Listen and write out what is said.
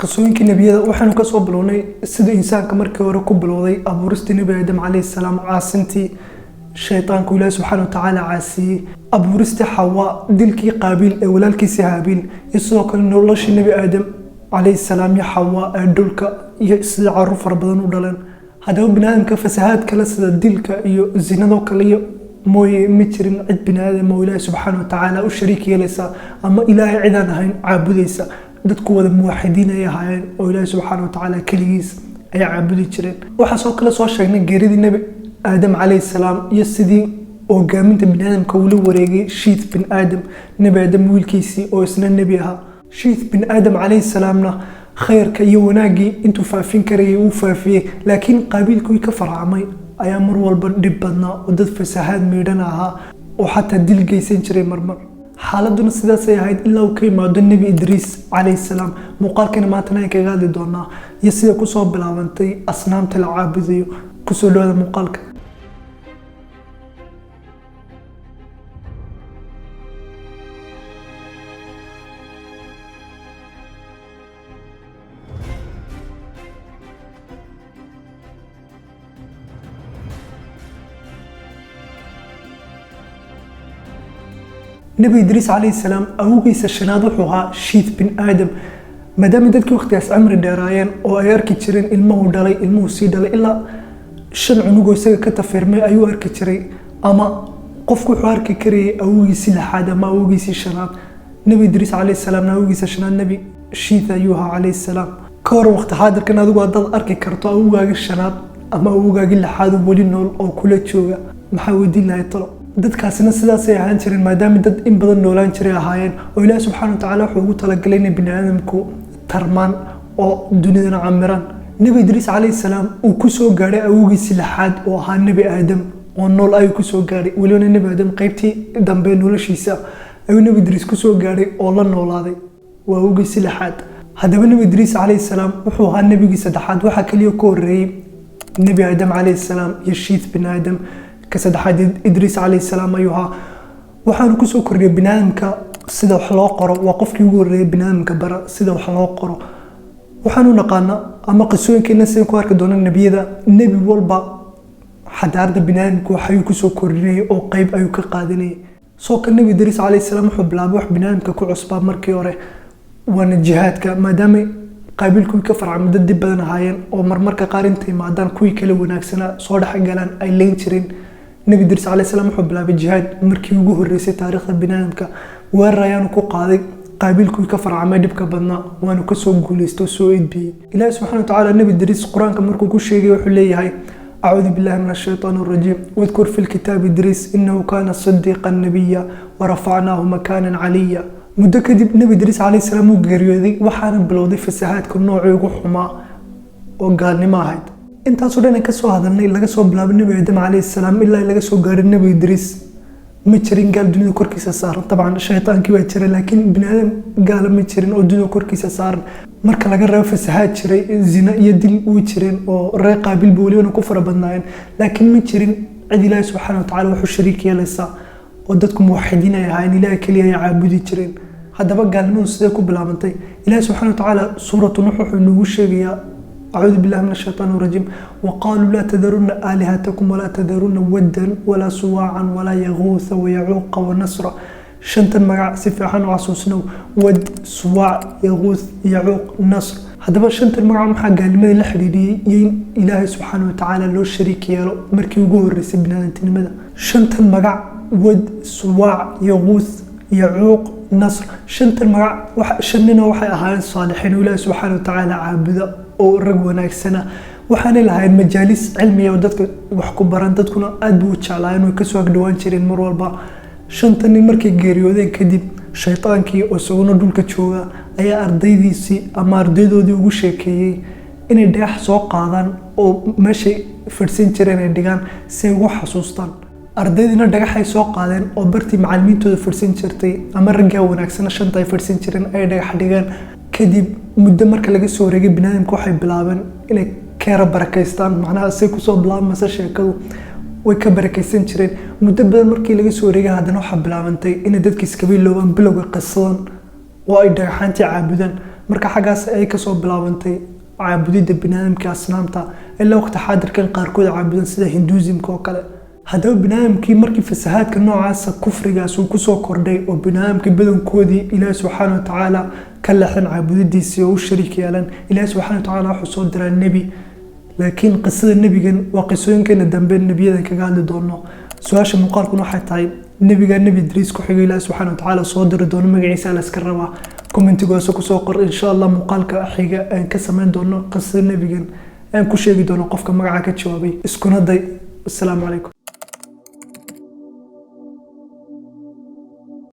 qisooyinkii nebiyada waxaanu ka soo bilownay sida insaanka markii hore ku bilowday abuuristii nebi aadam calayhi salaam caasintii shaytaanku ilaahi subxaana watacaala caasiyey abuuristii xawa dilkii qaabiil ee walaalkiisii haabiil iyo sidoo kale noloshii nebi aadam calayhi salaam iyo xawa ee dhulka iyo sida carruur fara badan u dhaleen haddaba biniaadamka fasahaad kale sida dilka iyo zinadoo kale iyo mooye ma jirin cid biniaadam oo ilaahi subxaana watacaala u shariik yeelaysa ama ilaahay cidaan ahayn caabudaysa dadku wada muwaxidiin ay ahaayeen oo ilaahi subxaana watacaala keligiis ay caabudi jireen waxaasoo kale soo sheegnay geeridii nebi aadam calayhi salaam iyo sidii hogaaminta biniaadamka ula wareegay shiith bin aadam nebi aadam wiilkiisii oo isna nebi ahaa shiith bin aadam calayhi salaamna khayrka iyo wanaaggii intuu faafin karayay uu faafiyey laakiin qaabiilkii ka farcamay ayaa mar walba dhib badnaa oo dad fasahaad meydhan ahaa oo xataa dil geysan jiray marmar xaaladuna sidaasay ahayd ilaa uu ka yimaado nebi idriis calayhi salaam muuqaalkana maantana aan kaga hadli doonaa iyo sida kusoo bilaabantay asnaamta la caabudayo kusoo dhawaada muuqaalka nebi idriis calayhi salaam awowgiisa shanaad wuxuu ahaa shiith bin aadam maadaama dadkii waqtigaas cimri dheeraayeen oo ay arki jireen ilmuhu dhalay ilmuhu sii dhalay ilaa 5 cunugoo isaga ka tafirmay ayuu arki jiray ama qofku wuxuu arki karayay awowgiisii lixaad ama awowgiisii shanaad nebi idriis calayhi salaamna awowgiisa shanaad nebi shiith ayuu ahaa calayhi salaam ka hor waqti xaadirkan adigu haddaad arki karto awowgaagii shanaad ama awowgaagii lixaad oo weli nool oo kula jooga maxaa weydiin lahay talo dadkaasina sidaasay ahaan jireen maadaama dad in badan noolaan jiray ahaayeen oo ilaahi subxaana watacaala wuxuu ugu talagalay inay biniaadamku tarmaan oo dunidana camiraan nebi idriis calayhi salaam uu ku soo gaadhay awowgiisii lixaad oo ahaa nebi aadam oo nool ayuu ku soo gaadhay welibana nebi aadam qaybtii dambe noloshiisa ayuu nebi idriis ku soo gaadhay oo la noolaaday waa awowgiisii lixaad haddaba nebi idriis calayhi salaam wuxuu ahaa nebigii saddexaad waxaa kaliya ka horreeyey nebi aadam calayhi salaam iyo shiith bin aadam كسدحاد إدريس عليه السلام أيها وحنا كسو كوري بنادمك سيدا وحلا قرا وقف يقول بنادمك برا سيدا وحلا قرا وحنا نقالنا أما قصوين كنا سنكوار كدون النبي ذا النبي والبا حدار ذا بنادمك وحيو كسو كوري أو قيب أيو كقادني سوق النبي إدريس عليه السلام حب لابوح بنادمك كو عصباب مركيوري وانا جهادك ما دامي قابلكم كفر عم ضد بدن هاين أو مرمرك قارنتي مع دان كوي كلا وناكسنا صالح جلان أي لينترين نبي درس عليه السلام حب لها بالجهاد مركي وجوه الرئيسي تاريخ بنادمك وين ريان كو قاضي قابلكم كفر عماد بك بدنا وانا كسو جوليستو سويد بي الله سبحانه وتعالى نبي درس القرآن كمركو كل شيء وحليه هاي أعوذ بالله من الشيطان الرجيم واذكر في الكتاب إدريس إنه كان صديقا نبيا ورفعناه مكانا عليا مدة كدب نبي إدريس عليه السلام وقريودي وحانا بلودي في الساعات كل نوع يقحما وقال ما هيد انت صدقنا كسو هذا النبي لقى سو بلاب النبي آدم عليه السلام إلا لقى سو قال النبي إدريس متشرين قال دنيا كوركيس صار طبعا الشيطان كي بيتشري لكن بني آدم قال متشرين أو دنيا كوركيس صار مركا لقى الرأي في الساعات شري زنا يدل ويتشرين ورأي قابل بوليون وكفر بدناين لكن متشرين عدي الله سبحانه وتعالى وحو الشريك يلسا ودتكم موحدين يا هاي لا كليا يا عابد يتشرين هذا بقى قال لهم سيدكم بلامنتي الله سبحانه وتعالى سورة نوح نوشيا أعوذ بالله من الشيطان الرجيم وقالوا لا تذرون آلهتكم ولا تذرون ودا ولا سواعا ولا يغوث ويعوق ونسر شنتن مقع سفاحا وعصوصنا ود سواع يغوث يعوق نصر هذا بقى شنتن مقع محا قال لماذا الحريريين إلهي سبحانه وتعالى لو الشريك يالو مركي وقوه الرسي بنادنتين ماذا شنتن مقع ود سواع يغوث يعوق نصر شنتن مقع شننا وحي أهالي الصالحين وإلهي سبحانه وتعالى عابدا oo rag wanaagsana waxaanay lahayn majaalis cilmiya oo dadka wax ku baran dadkuna aad buu jeclaayeen oo ka soo agdhawaan jireen mar walba shantan markay geeriyoodeen kadib shaytaankii oo isaguna dhulka jooga ayaa ardaydiisii ama ardaydoodii ugu sheekeeyay inay dhagax soo qaadaan oo meeshay fadhsan jireen ay dhigaan si ay ugu xasuustaan ardaydiina dhagaxay soo qaadeen oo bartii macallimiintooda fadhsan jirtay ama ragga wanaagsana shanta ay fadhsan jireen ay dhagax dhigaan kadib muddo marka laga soo wareegay binaadamku waxay bilaabeen inay keera barakaystaan macnaha say kusoo bilaabmaysa sheekadu way ka barakaysan jireen muddo badan markii laga soo wareegay haddana waxaa bilaabantay inay dadka iskabiiloobaan bilowga qisadan oo ay dhagaxaantii caabudaan marka xaggaas ay kasoo bilaabantay caabudidda biniaadamka asnaamta ilaa waqti xaadirkan qaarkood caabudan sida hinduusimka oo kale. haddaba biniaadamkii markii fasahaadka noocaasa kufrigaas uu kusoo kordhay oo biniaadamkii badankoodii ilaahi subxaana wa tacaala ka leexdan caabudidiisii oo u shariik yeelan, ilaahi subxaana wa tacaala wuxuu soo diraa nebi. laakiin qisada nebigan waa qisooyinkeena dambe nebiyadan kaga hadli doono. su-aasha muuqaalkuna waxay tahay nebiga nebi idriis ku xigay ilaahi subxaana wa tacaala soo diri doono magaciisa la iska rabaa. commentigoose kusoo qor insha allah muuqaalka xiga aan ka samayn doono qisada nebigan aan ku sheegi doono qofka magaca ka jawaabay. iskuna day. assalaamu calaykum.